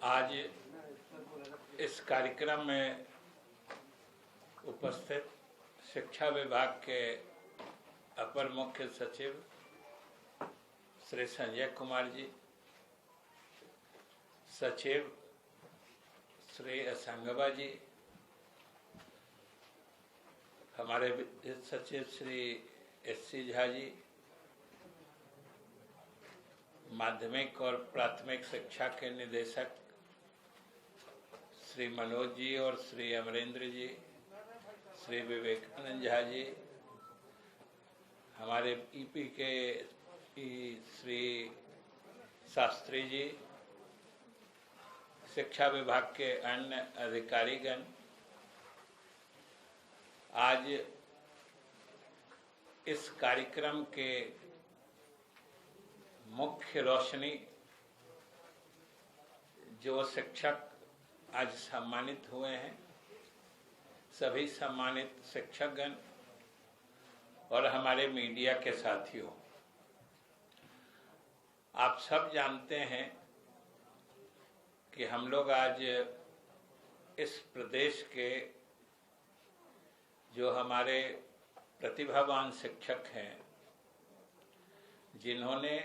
आज इस कार्यक्रम में उपस्थित शिक्षा विभाग के अपर मुख्य सचिव श्री संजय कुमार जी, सचिव श्री असंगवा जी, हमारे विद्युत सचिव श्री एस.सी. झा जी, माध्यमिक और प्राथमिक शिक्षा के निदेशक श्री मनोज जी और श्री अमरेंद्र जी, श्री विवेकानंद झा जी, हमारे ईपी के श्री शास्त्री जी, शिक्षा विभाग के अन्य अधिकारीगण, आज इस कार्यक्रम के मुख्य रोशनी जो शिक्षक आज सम्मानित हुए हैं, सभी सम्मानित शिक्षकगण और हमारे मीडिया के साथियों, आप सब जानते हैं कि हम लोग आज इस प्रदेश के जो हमारे प्रतिभावान शिक्षक हैं, जिन्होंने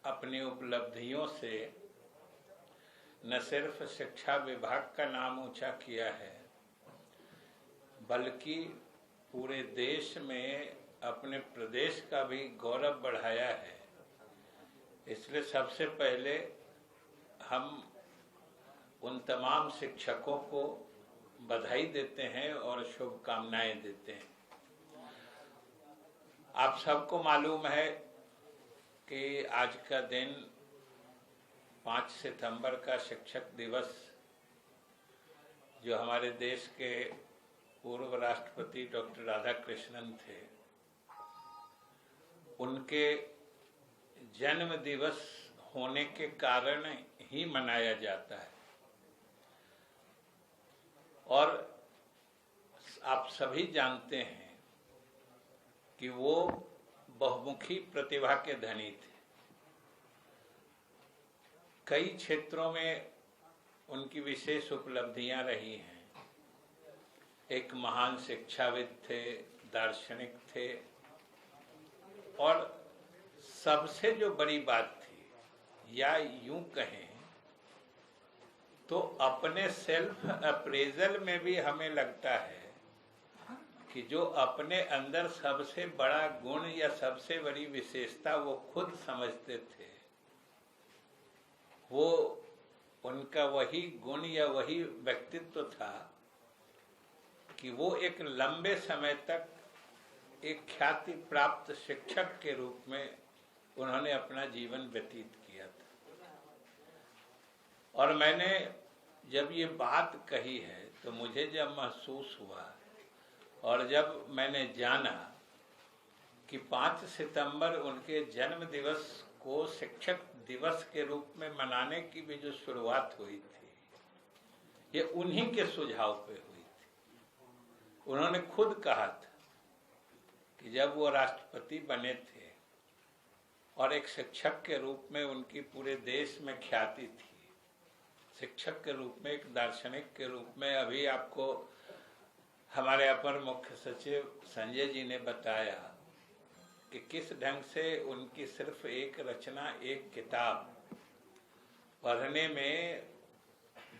अपनी उपलब्धियों से न सिर्फ शिक्षा विभाग का नाम ऊंचा किया है, बल्कि पूरे देश में अपने प्रदेश का भी गौरव बढ़ाया है। इसलिए सबसे पहले हम उन तमाम शिक्षकों को बधाई देते हैं और शुभकामनाएं देते हैं। आप सबको मालूम है कि आज का दिन 5 सितंबर का शिक्षक दिवस, जो हमारे देश के पूर्व राष्ट्रपति डॉक्टर राधाकृष्णन थे, उनके जन्म दिवस होने के कारण ही मनाया जाता है। और आप सभी जानते हैं कि वो बहुमुखी प्रतिभा के धनी थे। कई क्षेत्रों में उनकी विशेष उपलब्धियां रही हैं। एक महान शिक्षाविद थे, दार्शनिक थे, और सबसे जो बड़ी बात थी, या यूं कहें तो अपने सेल्फ अप्रेजल में भी हमें लगता है कि जो अपने अंदर सबसे बड़ा गुण या सबसे बड़ी विशेषता वो खुद समझते थे, वो उनका वही गुण या वही व्यक्तित्व था कि वो एक लंबे समय तक एक ख्याति प्राप्त शिक्षक के रूप में उन्होंने अपना जीवन व्यतीत किया था। और मैंने जब ये बात कही है तो मुझे जब महसूस हुआ और जब मैंने जाना कि 5 सितंबर उनके जन्म दिवस को शिक्षक दिवस के रूप में मनाने की भी जो शुरुआत हुई थी, ये उन्हीं के सुझाव पे हुई थी। उन्होंने खुद कहा था कि जब वो राष्ट्रपति बने थे और एक शिक्षक के रूप में उनकी पूरे देश में ख्याति थी, शिक्षक के रूप में, एक दार्शनिक के रूप में, अभी आपको हमारे अपर मुख्य सचिव संजय जी ने बताया कि किस ढंग से उनकी सिर्फ एक रचना, एक किताब पढ़ने में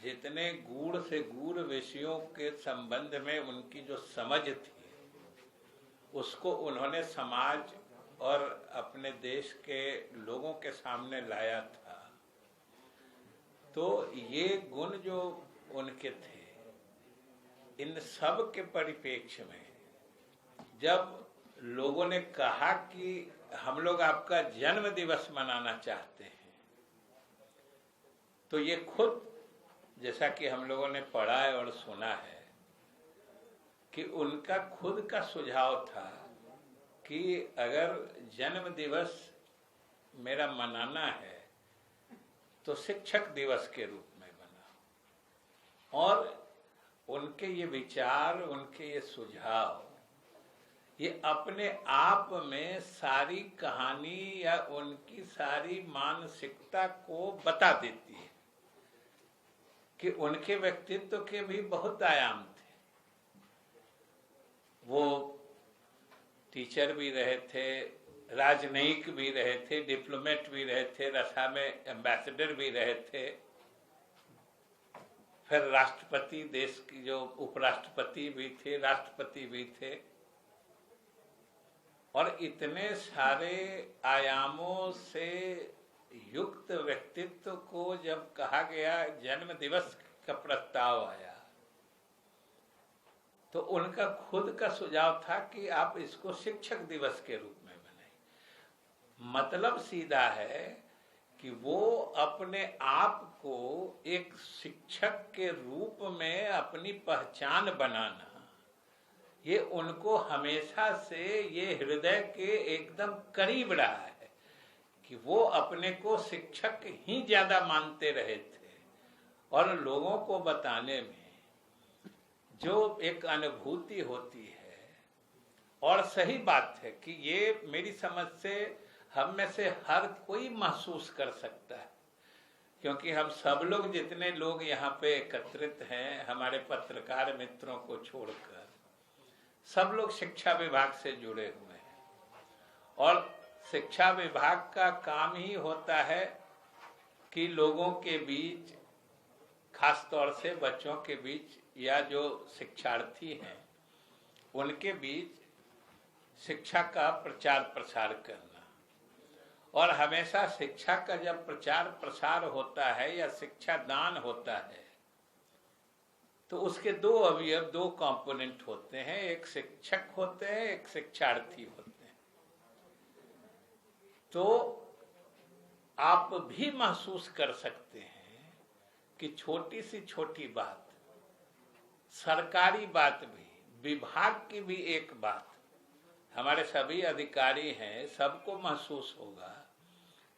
जितने गूढ़ से गूढ़ विषयों के संबंध में उनकी जो समझ थी, उसको उन्होंने समाज और अपने देश के लोगों के सामने लाया था। तो ये गुण जो उनके थे, इन सब के परिप्रेक्ष्य में जब लोगों ने कहा कि हम लोग आपका जन्म दिवस मनाना चाहते हैं, तो ये खुद, जैसा कि हम लोगों ने पढ़ा है और सुना है, कि उनका खुद का सुझाव था कि अगर जन्म दिवस मेरा मनाना है तो शिक्षक दिवस के रूप में मनाओ। और उनके ये विचार, उनके ये सुझाव, ये अपने आप में सारी कहानी या उनकी सारी मानसिकता को बता देती है। कि उनके व्यक्तित्व के भी बहुत आयाम थे। वो टीचर भी रहे थे, राजनयिक भी रहे थे, डिप्लोमेट भी रहे थे, रसा में एम्बेसडर भी रहे थे, फिर राष्ट्रपति, देश की जो उपराष्ट्रपति भी थे, राष्ट्रपति भी थे। और इतने सारे आयामों से युक्त व्यक्तित्व को जब कहा गया, जन्म दिवस का प्रस्ताव आया, तो उनका खुद का सुझाव था कि आप इसको शिक्षक दिवस के रूप में मनाएं। मतलब सीधा है कि वो अपने आप को एक शिक्षक के रूप में अपनी पहचान बनाना, ये उनको हमेशा से ये हृदय के एकदम करीब रहा है कि वो अपने को शिक्षक ही ज्यादा मानते रहे थे। और लोगों को बताने में जो एक अनुभूति होती है, और सही बात है कि ये मेरी समझ से हम में से हर कोई महसूस कर सकता है, क्योंकि हम सब लोग, जितने लोग यहाँ पे एकत्रित हैं, हमारे पत्रकार मित्रों को छोड़कर सब लोग शिक्षा विभाग से जुड़े हुए हैं। और शिक्षा विभाग का काम ही होता है कि लोगों के बीच, खास तौर से बच्चों के बीच या जो शिक्षार्थी हैं उनके बीच शिक्षा का प्रचार प्रसार करना। और हमेशा शिक्षा का जब प्रचार प्रसार होता है या शिक्षा दान होता है, तो उसके दो अवयव, दो कंपोनेंट होते हैं। एक शिक्षक होते हैं, एक शिक्षार्थी होते हैं। तो आप भी महसूस कर सकते हैं कि छोटी सी छोटी बात, सरकारी बात भी, विभाग की भी एक बात, हमारे सभी अधिकारी हैं, सबको महसूस होगा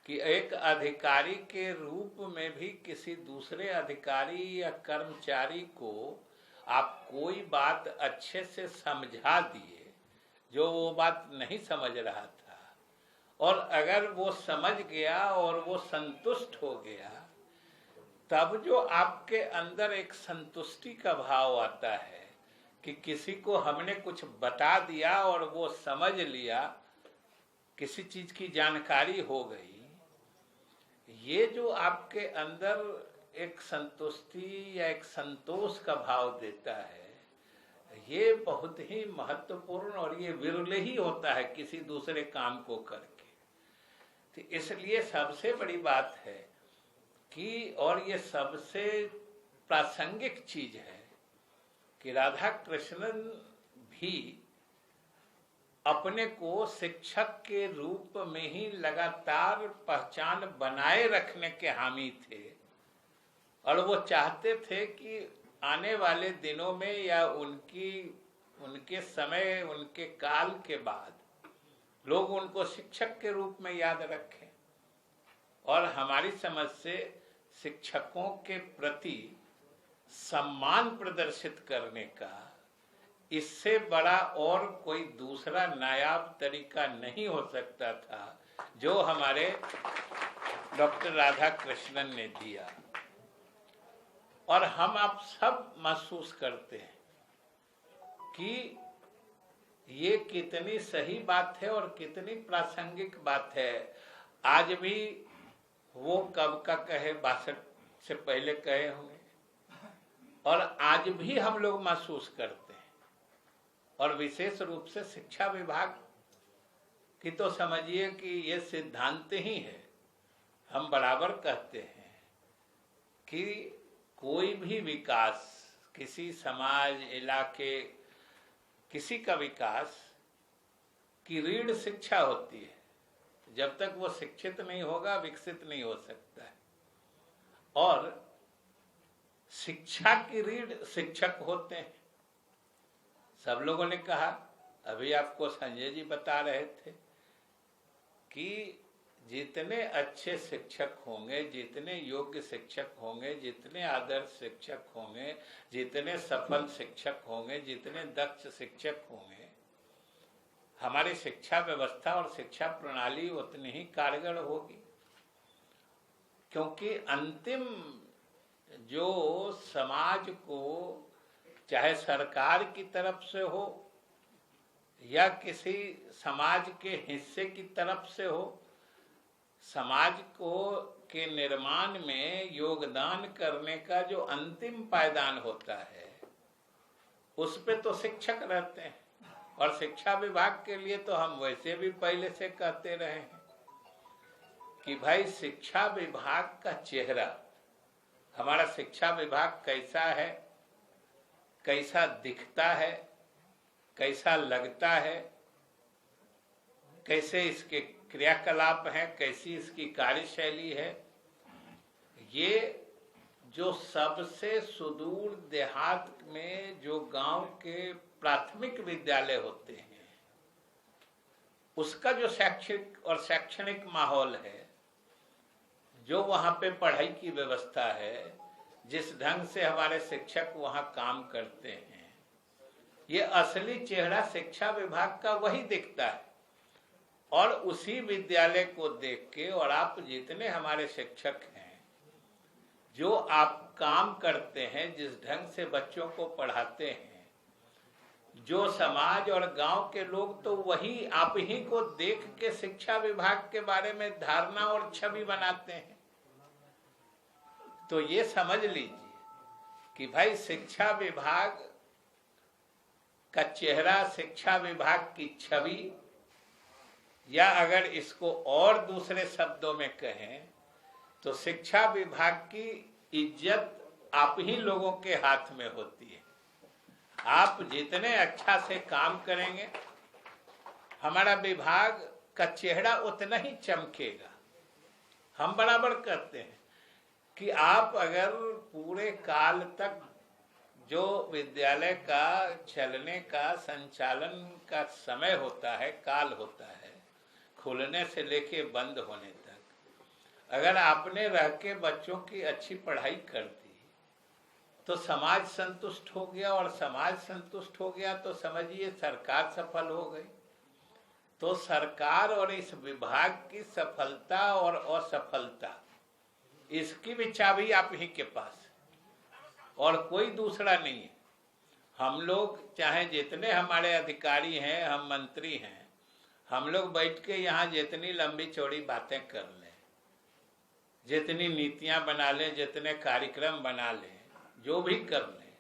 कि एक अधिकारी के रूप में भी किसी दूसरे अधिकारी या कर्मचारी को आप कोई बात अच्छे से समझा दिए जो वो बात नहीं समझ रहा था, और अगर वो समझ गया और वो संतुष्ट हो गया, तब जो आपके अंदर एक संतुष्टि का भाव आता है कि किसी को हमने कुछ बता दिया और वो समझ लिया, किसी चीज की जानकारी हो गई, ये जो आपके अंदर एक संतुष्टि या एक संतोष का भाव देता है, ये बहुत ही महत्वपूर्ण और ये विरले ही होता है किसी दूसरे काम को करके। तो इसलिए सबसे बड़ी बात है कि, और ये सबसे प्रासंगिक चीज है कि राधा कृष्णन भी अपने को शिक्षक के रूप में ही लगातार पहचान बनाए रखने के हामी थे। और वो चाहते थे कि आने वाले दिनों में या उनके समय, उनके काल के बाद लोग उनको शिक्षक के रूप में याद रखें। और हमारी समझ से शिक्षकों के प्रति सम्मान प्रदर्शित करने का इससे बड़ा और कोई दूसरा नायाब तरीका नहीं हो सकता था जो हमारे डॉक्टर राधा कृष्णन ने दिया। और हम आप सब महसूस करते हैं कि ये कितनी सही बात है और कितनी प्रासंगिक बात है। आज भी वो कब का कहे, 62 से पहले कहे होंगे, और आज भी हम लोग महसूस करते हैं। और विशेष रूप से शिक्षा विभाग की तो समझिए कि ये सिद्धांत ही है। हम बराबर कहते हैं कि कोई भी विकास, किसी समाज, इलाके, किसी का विकास की रीढ़ शिक्षा होती है। जब तक वो शिक्षित नहीं होगा, विकसित नहीं हो सकता है। और शिक्षा की रीढ़ शिक्षक होते हैं। सब लोगों ने कहा, अभी आपको संजय जी बता रहे थे कि जितने अच्छे शिक्षक होंगे, जितने योग्य शिक्षक होंगे, जितने आदर्श शिक्षक होंगे, जितने सफल शिक्षक होंगे, जितने दक्ष शिक्षक होंगे, हमारी शिक्षा व्यवस्था और शिक्षा प्रणाली उतनी ही कारगर होगी। क्योंकि अंतिम जो समाज को चाहे सरकार की तरफ से हो या किसी समाज के हिस्से की तरफ से हो, समाज को के निर्माण में योगदान करने का जो अंतिम पायदान होता है उस पे तो शिक्षक रहते हैं। और शिक्षा विभाग के लिए तो हम वैसे भी पहले से कहते रहे हैं कि भाई शिक्षा विभाग का चेहरा, हमारा शिक्षा विभाग कैसा है, कैसा दिखता है, कैसा लगता है, कैसे इसके क्रियाकलाप हैं, कैसी इसकी कार्यशैली है, ये जो सबसे सुदूर देहात में जो गांव के प्राथमिक विद्यालय होते हैं उसका जो शैक्षिक और शैक्षणिक माहौल है, जो वहाँ पे पढ़ाई की व्यवस्था है, जिस ढंग से हमारे शिक्षक वहाँ काम करते हैं, ये असली चेहरा शिक्षा विभाग का वही दिखता है। और उसी विद्यालय को देख के, और आप जितने हमारे शिक्षक हैं जो आप काम करते हैं, जिस ढंग से बच्चों को पढ़ाते हैं, जो समाज और गांव के लोग तो वही आप ही को देख के शिक्षा विभाग के बारे में धारणा और छवि बनाते हैं। तो ये समझ लीजिए कि भाई शिक्षा विभाग का चेहरा, शिक्षा विभाग की छवि, या अगर इसको और दूसरे शब्दों में कहें तो शिक्षा विभाग की इज्जत आप ही लोगों के हाथ में होती है। आप जितने अच्छा से काम करेंगे, हमारा विभाग का चेहरा उतना ही चमकेगा। हम बराबर कहते हैं कि आप अगर पूरे काल तक जो विद्यालय का चलने का, संचालन का समय होता है, काल होता है, खुलने से लेके बंद होने तक, अगर आपने रह के बच्चों की अच्छी पढ़ाई कर दी तो समाज संतुष्ट हो गया, और समाज संतुष्ट हो गया तो समझिए सरकार सफल हो गई। तो सरकार और इस विभाग की सफलता और असफलता, इसकी भी चाबी आप ही के पास है और कोई दूसरा नहीं है। हम लोग चाहे जितने हमारे अधिकारी हैं, हम मंत्री हैं, हम लोग बैठ के यहाँ जितनी लंबी चौड़ी बातें कर लें, जितनी नीतियां बना लें, जितने कार्यक्रम बना लें, जो भी कर लें,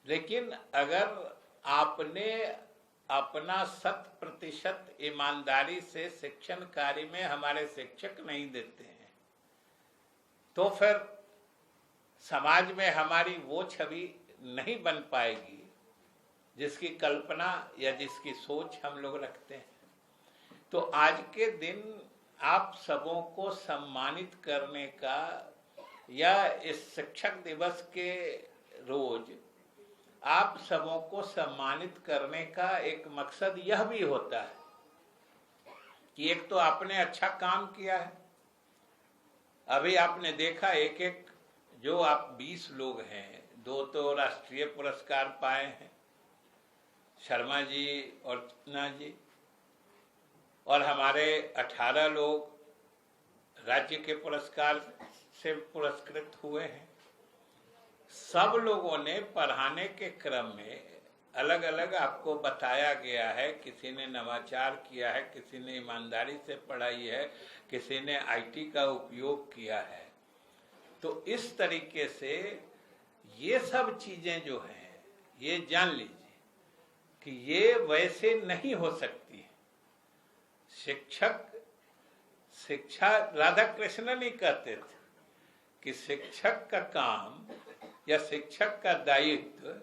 लेकिन अगर आपने अपना 100% ईमानदारी से शिक्षण कार्य में हमारे शिक्षक नहीं देते हैं तो फिर समाज में हमारी वो छवि नहीं बन पाएगी जिसकी कल्पना या जिसकी सोच हम लोग रखते हैं। तो आज के दिन आप सबों को सम्मानित करने का, या इस शिक्षक दिवस के रोज आप सबों को सम्मानित करने का एक मकसद यह भी होता है कि एक तो आपने अच्छा काम किया है। अभी आपने देखा एक एक जो आप 20 लोग हैं, 2 तो राष्ट्रीय पुरस्कार पाए हैं, शर्मा जी और चिन्ना जी, और हमारे 18 लोग राज्य के पुरस्कार से पुरस्कृत हुए हैं। सब लोगों ने पढ़ाने के क्रम में अलग अलग आपको बताया गया है, किसी ने नवाचार किया है, किसी ने ईमानदारी से पढ़ाई है, किसी ने आईटी का उपयोग किया है। तो इस तरीके से ये सब चीजें जो हैं, ये जान लीजिए कि ये वैसे नहीं हो सकती है। शिक्षा राधा कृष्ण नहीं कहते थे कि शिक्षक का काम या शिक्षक का दायित्व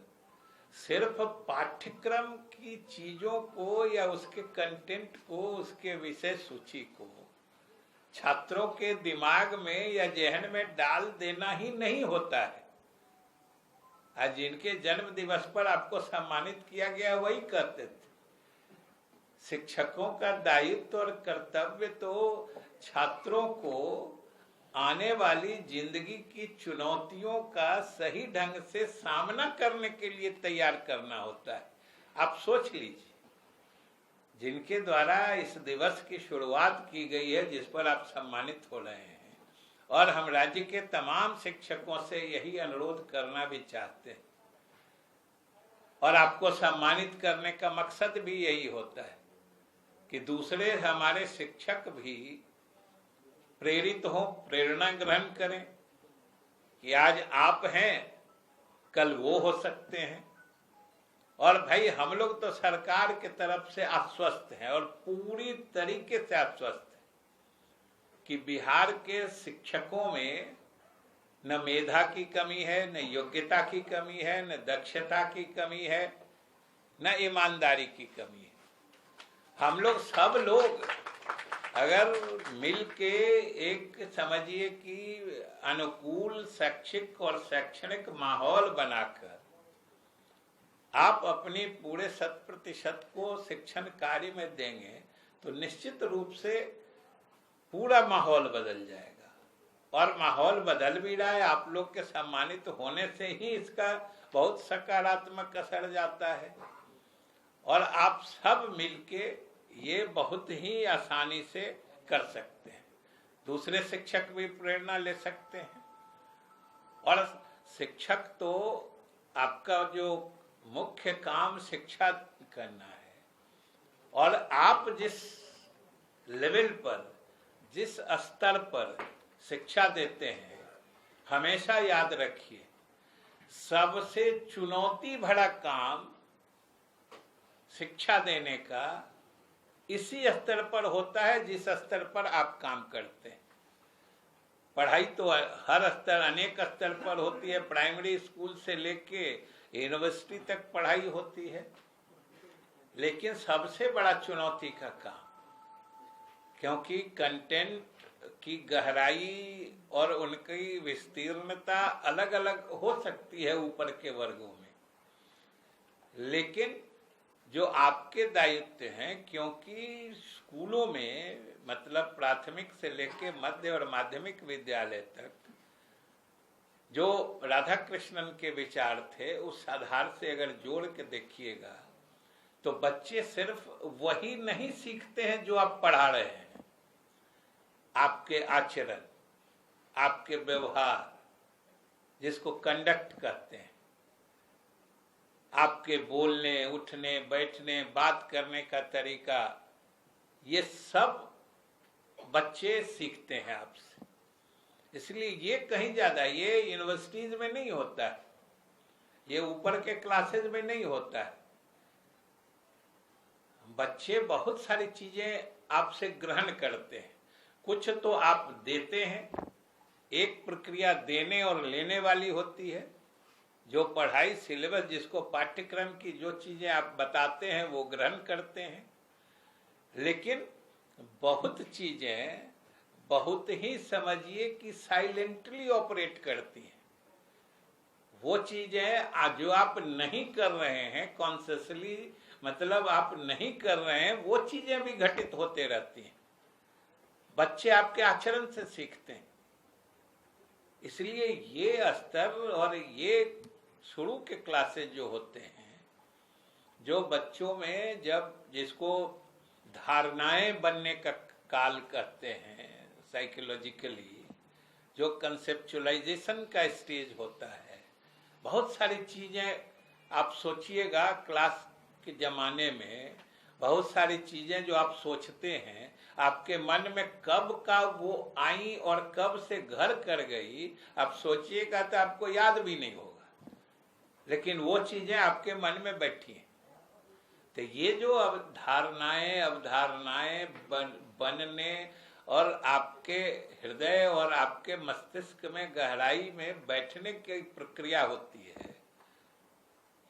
सिर्फ पाठ्यक्रम की चीजों को या उसके कंटेंट को, उसके विषय सूची को छात्रों के दिमाग में या जहन में डाल देना ही नहीं होता है। आज जिनके जन्म दिवस पर आपको सम्मानित किया गया वही कहते थे शिक्षकों का दायित्व और कर्तव्य तो छात्रों को आने वाली जिंदगी की चुनौतियों का सही ढंग से सामना करने के लिए तैयार करना होता है। आप सोच लीजिए, जिनके द्वारा इस दिवस की शुरुआत की गई है, जिस पर आप सम्मानित हो रहे हैं, और हम राज्य के तमाम शिक्षकों से यही अनुरोध करना भी चाहते हैं और आपको सम्मानित करने का मकसद भी यही होता है कि दूसरे हमारे शिक्षक भी प्रेरित हों, प्रेरणा ग्रहण करें कि आज आप हैं, कल वो हो सकते हैं। और भाई हम लोग तो सरकार की तरफ से आश्वस्त हैं और पूरी तरीके से आश्वस्त हैं कि बिहार के शिक्षकों में न मेधा की कमी है, न योग्यता की कमी है, न दक्षता की कमी है, न ईमानदारी की कमी है। हम लोग सब लोग अगर मिलके एक समझिए कि अनुकूल शैक्षिक और शैक्षणिक माहौल बनाकर आप अपनी पूरे 100% को शिक्षण कार्य में देंगे तो निश्चित रूप से पूरा माहौल बदल जाएगा। और माहौल बदल भी रहा है, आप लोग के सम्मानित होने से ही इसका बहुत सकारात्मक असर जाता है। और आप सब मिलके ये बहुत ही आसानी से कर सकते हैं, दूसरे शिक्षक भी प्रेरणा ले सकते हैं। और शिक्षक तो आपका जो मुख्य काम शिक्षा करना है, और आप जिस लेवल पर, जिस स्तर पर शिक्षा देते हैं, हमेशा याद रखिए सबसे चुनौती भरा काम शिक्षा देने का इसी स्तर पर होता है जिस स्तर पर आप काम करते हैं। पढ़ाई तो हर स्तर, अनेक स्तर पर होती है, प्राइमरी स्कूल से लेके यूनिवर्सिटी तक पढ़ाई होती है, लेकिन सबसे बड़ा चुनौती का काम, क्योंकि कंटेंट की गहराई और उनकी विस्तीर्णता अलग अलग हो सकती है ऊपर के वर्गों में, लेकिन जो आपके दायित्व हैं, क्योंकि स्कूलों में मतलब प्राथमिक से लेके मध्य और माध्यमिक विद्यालय तक जो राधा कृष्णन के विचार थे उस आधार से अगर जोड़ के देखिएगा तो बच्चे सिर्फ वही नहीं सीखते हैं जो आप पढ़ा रहे हैं, आपके आचरण, आपके व्यवहार जिसको कंडक्ट कहते हैं, आपके बोलने, उठने, बैठने, बात करने का तरीका, ये सब बच्चे सीखते हैं आपसे। इसलिए ये कहीं ज्यादा, ये यूनिवर्सिटीज में नहीं होता है, ये ऊपर के क्लासेस में नहीं होता है। बच्चे बहुत सारी चीजें आपसे ग्रहण करते हैं, कुछ तो आप देते हैं, एक प्रक्रिया देने और लेने वाली होती है। जो पढ़ाई सिलेबस, जिसको पाठ्यक्रम की जो चीजें आप बताते हैं वो ग्रहण करते हैं, लेकिन बहुत चीजें बहुत ही समझिए कि साइलेंटली ऑपरेट करती हैं। वो चीजें जो आप नहीं कर रहे हैं कॉन्शियसली, मतलब आप नहीं कर रहे हैं, वो चीजें भी घटित होते रहती हैं। बच्चे आपके आचरण से सीखते हैं। इसलिए ये स्तर और ये शुरू के क्लासेस जो होते हैं, जो बच्चों में जब जिसको धारणाएं बनने का काल कहते हैं साइकोलॉजिकली, जो कंसेप्चुअलाइजेशन का स्टेज होता है, बहुत सारी चीजें आप सोचिएगा क्लास के जमाने में, बहुत सारी चीजें जो आप सोचते हैं आपके मन में कब का वो आई और कब से घर कर गई, आप सोचिएगा तो आपको याद भी नहीं होगा, लेकिन वो चीजें आपके मन में बैठी हैं। तो ये जो अवधारणाएं बनने और आपके हृदय और आपके मस्तिष्क में गहराई में बैठने की प्रक्रिया होती है,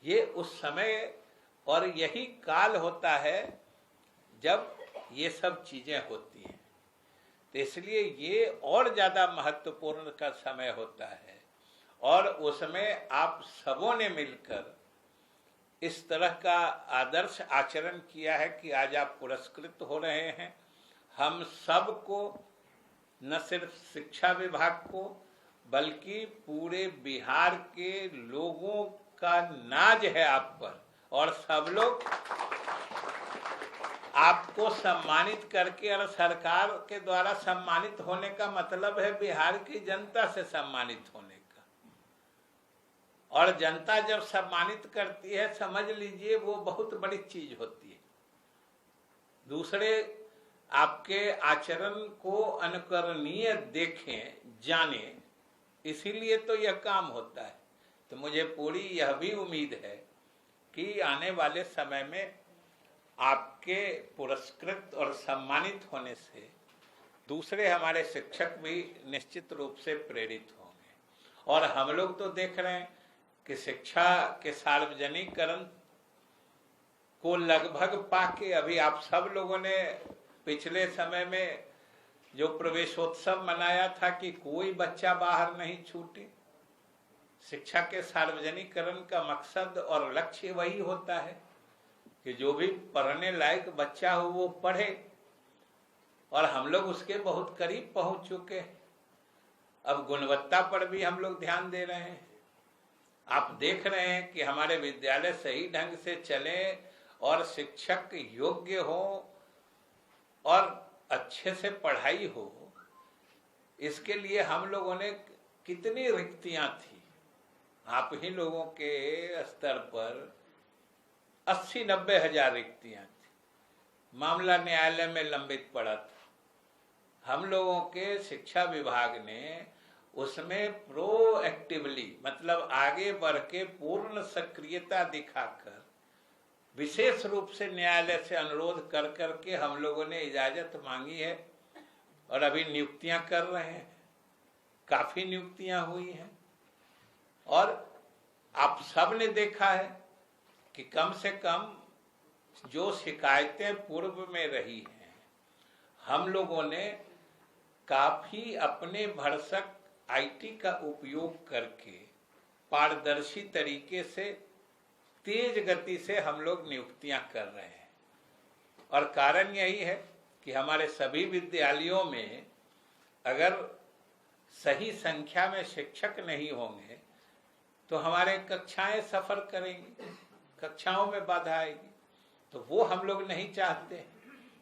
ये उस समय और यही काल होता है जब ये सब चीजें होती हैं। तो इसलिए ये और ज्यादा महत्वपूर्ण का समय होता है, और उसमें आप सबों ने मिलकर इस तरह का आदर्श आचरण किया है कि आज आप पुरस्कृत हो रहे हैं। हम सबको, न सिर्फ शिक्षा विभाग को बल्कि पूरे बिहार के लोगों का नाज है आप पर, और सब लोग आपको सम्मानित करके, और सरकार के द्वारा सम्मानित होने का मतलब है बिहार की जनता से सम्मानित होने का। और जनता जब सम्मानित करती है, समझ लीजिए वो बहुत बड़ी चीज होती है। दूसरे आपके आचरण को अनुकरणीय देखें, जाने, इसीलिए तो यह काम होता है। तो मुझे पूरी यह भी उम्मीद है कि आने वाले समय में आपके पुरस्कृत और सम्मानित होने से दूसरे हमारे शिक्षक भी निश्चित रूप से प्रेरित होंगे। और हम लोग तो देख रहे हैं कि शिक्षा के सार्वजनिकरण को लगभग पाके, अभी आप सब लोगों ने पिछले समय में जो प्रवेशोत्सव मनाया था कि कोई बच्चा बाहर नहीं छूटे। शिक्षा के सार्वजनिकरण का मकसद और लक्ष्य वही होता है कि जो भी पढ़ने लायक बच्चा हो वो पढ़े, और हम लोग उसके बहुत करीब पहुंच चुके हैं। अब गुणवत्ता पर भी हम लोग ध्यान दे रहे हैं। आप देख रहे हैं कि हमारे विद्यालय सही ढंग से चले और शिक्षक योग्य हो और अच्छे से पढ़ाई हो। इसके लिए हम लोगों ने कितनी रिक्तियां थी, आप ही लोगों के स्तर पर 80-90 हजार रिक्तियां थी। मामला न्यायालय में लंबित पड़ा था। हम लोगों के शिक्षा विभाग ने उसमें प्रोएक्टिवली, मतलब आगे बढ़ के पूर्ण सक्रियता दिखाकर विशेष रूप से न्यायालय से अनुरोध कर करके हम लोगों ने इजाजत मांगी है और अभी नियुक्तियां कर रहे हैं। काफी नियुक्तियां हुई हैं और आप सब ने देखा है कि कम से कम जो शिकायतें पूर्व में रही हैं, हम लोगों ने काफी अपने भरसक आईटी का उपयोग करके पारदर्शी तरीके से तेज गति से हम लोग नियुक्तियां कर रहे हैं। और कारण यही है कि हमारे सभी विद्यालयों में अगर सही संख्या में शिक्षक नहीं होंगे तो हमारे कक्षाएं सफर करेंगी, कक्षाओं में बाधा आएगी। तो वो हम लोग नहीं चाहते,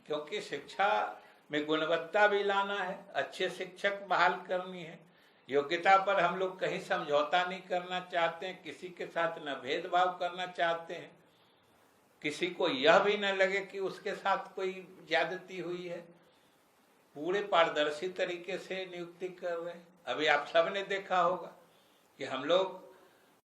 क्योंकि शिक्षा में गुणवत्ता भी लाना है, अच्छे शिक्षक बहाल करनी है। योग्यता पर हम लोग कहीं समझौता नहीं करना चाहते हैं, किसी के साथ न भेदभाव करना चाहते हैं, किसी को यह भी न लगे कि उसके साथ कोई ज्यादती हुई है। पूरे पारदर्शी तरीके से नियुक्ति कर रहे हैं। अभी आप सब ने देखा होगा कि हम लोग